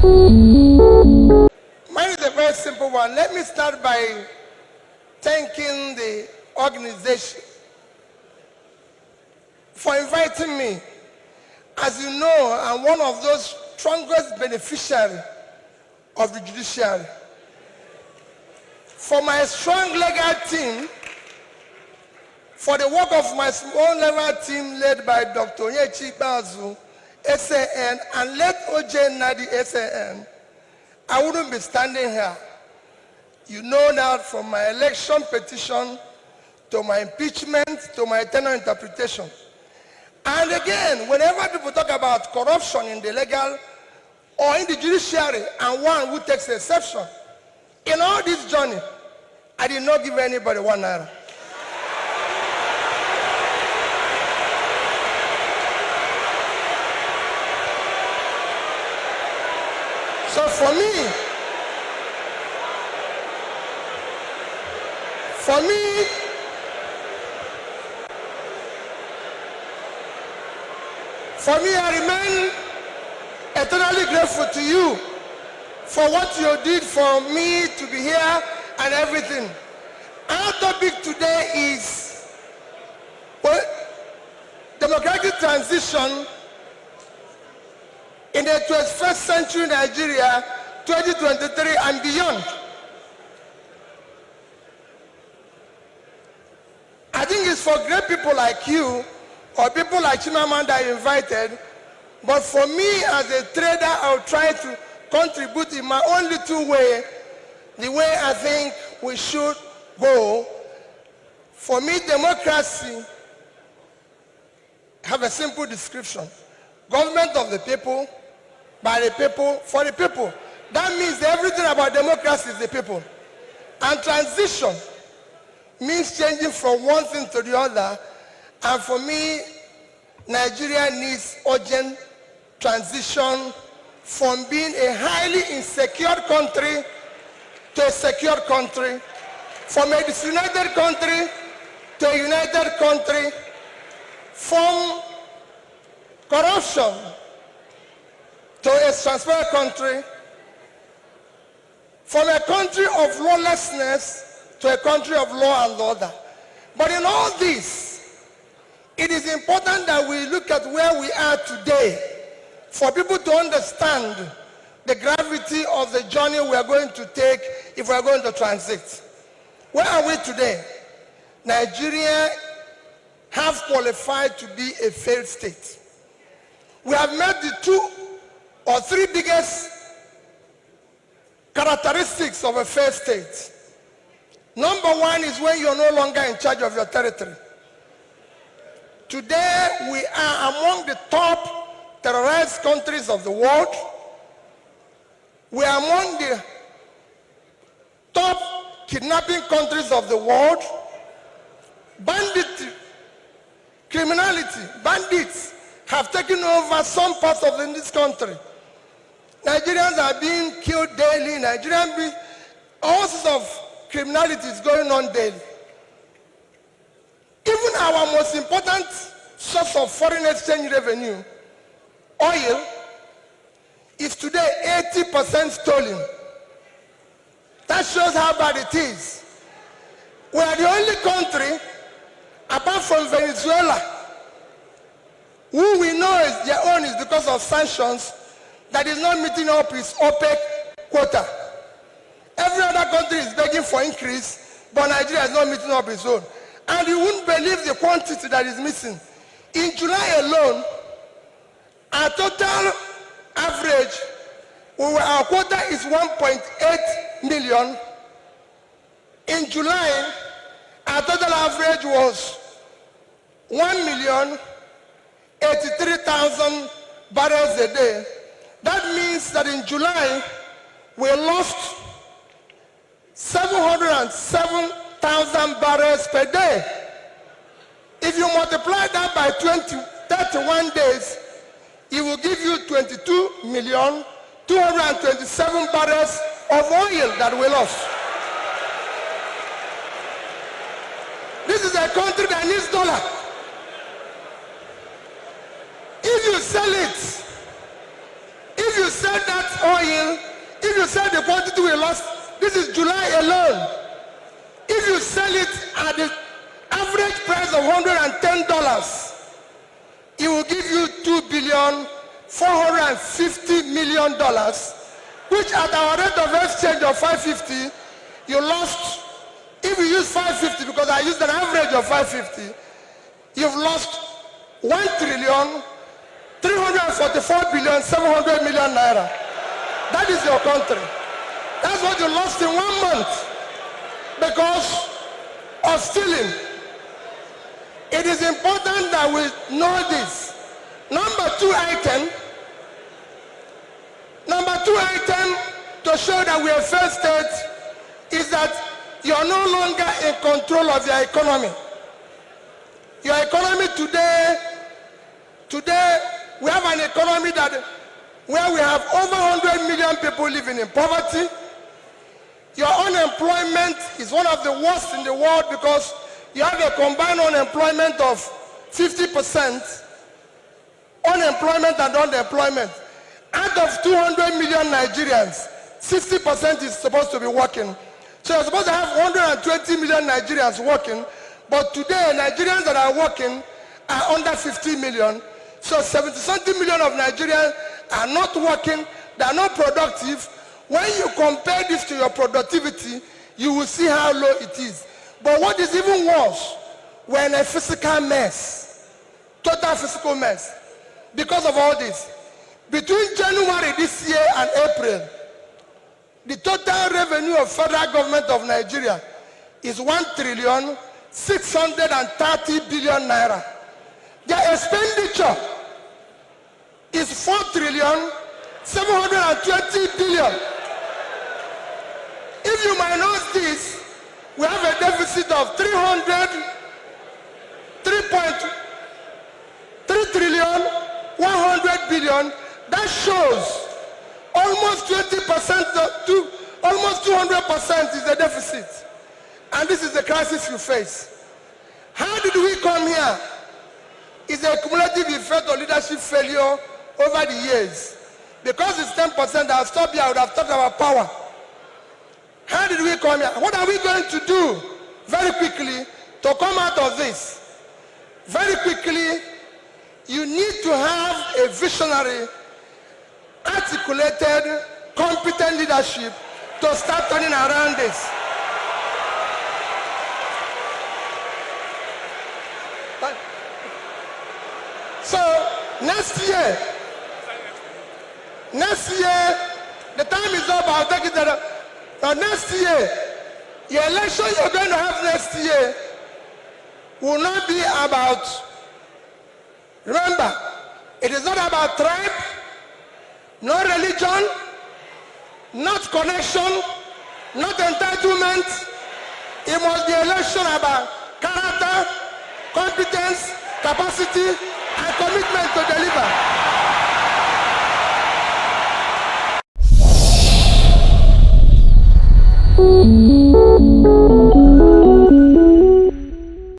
Mine is a very simple one. Let me start by thanking the organization for inviting me. As you know, I'm one of those strongest beneficiaries of the judiciary. For my strong legal team, for the work of my small legal team led by Dr. Onyechi Bazu, SAN, and led OJ Nadi, SAN, I wouldn't be standing here. You know that from my election petition to my impeachment to my tenure interpretation. And again, whenever people talk about corruption in the legal or in the judiciary, and one who takes exception, in all this journey, I did not give anybody 1 naira. So for me, I remain eternally grateful to you for what you did for me to be here and everything. Our topic today is democratic transition in the 21st century Nigeria, 2023 and beyond. I think it's for great people like you or people like Chimamanda I invited, but for me as a trader, I'll try to contribute in my own little way, the way I think we should go. For me, democracy have a simple description. Government of the people, by the people, for the people. That means everything about democracy is the people. And transition means changing from one thing to the other. And for me, Nigeria needs urgent transition from being a highly insecure country to a secure country, from a disunited country to a united country, from corruption to a transparent country, from a country of lawlessness to a country of law and order. But in all this, it is important that we look at where we are today for people to understand the gravity of the journey we are going to take if we are going to transit. Where are we today? Nigeria have qualified to be a failed state. We have met the 2 or 3 biggest characteristics of a failed state. Number 1 is when you're no longer in charge of your territory. Today, we are among the top terrorized countries of the world. We are among the top kidnapping countries of the world. Banditry, criminality, bandits have taken over some parts of this country. Nigerians are being killed daily. All sorts of criminality is going on daily. Even our most important source of foreign exchange revenue, oil, is today 80% stolen. That shows how bad it is. We are the only country, apart from Venezuela, who we know is their own is because of sanctions, that is not meeting up its OPEC quota. Every other country is begging for increase, but Nigeria is not meeting up its own. And you wouldn't believe the quantity that is missing. In July alone, our total average, our quota is 1.8 million. In July, our total average was 1,083,000 barrels a day. That means that in July, we lost 707,000 barrels per day. If you multiply that by 31 days, it will give you 22,227,000 barrels of oil that we lost. This is a country that needs dollar. If you sell it, if you you sell that oil, if you sell the quantity we lost, this is July alone. If you sell it at the average price of $110, it will give you $2,450,000,000, which at our rate of exchange of 550, you lost. If you use 550, because I used an average of 550, you've lost 1,344,700,000,000 naira. That is your country. That's what you lost in 1 month because of stealing. It is important that we know this. Number two item to show that we are failed state is that you are no longer in control of your economy. Your economy today, we have an economy where we have over 100 million people living in poverty. Your unemployment is one of the worst in the world because you have a combined unemployment of 50%, unemployment and unemployment. Out of 200 million Nigerians, 60% is supposed to be working. So you're supposed to have 120 million Nigerians working, but today Nigerians that are working are under 50 million. So 70-something million of Nigerians are not working, they are not productive. When you compare this to your productivity, you will see how low it is. But what is even worse, we're in a physical mess, total physical mess. Because of all this, between January this year and April, the total revenue of federal government of Nigeria is 1,630,000,000,000 naira. Their expenditure is 4,720,000,000,000. If you minus this, we have a deficit of 3,100,000,000,000. That shows almost 20% to almost 200% is the deficit. And this is the crisis you face. How did we come here? It's a cumulative effect of leadership failure over the years. Because it's 10%, I'll stop here, I would have talked about power. How did we come here? What are we going to do very quickly to come out of this? Very quickly, you need to have a visionary, articulated, competent leadership to start turning around this. So next year, the time is up, I'll take it there. Next year, your election you're going to have next year will not be about, remember, it is not about tribe, no religion, not connection, not entitlement. It must be election about character, competence, capacity, and commitment to deliver.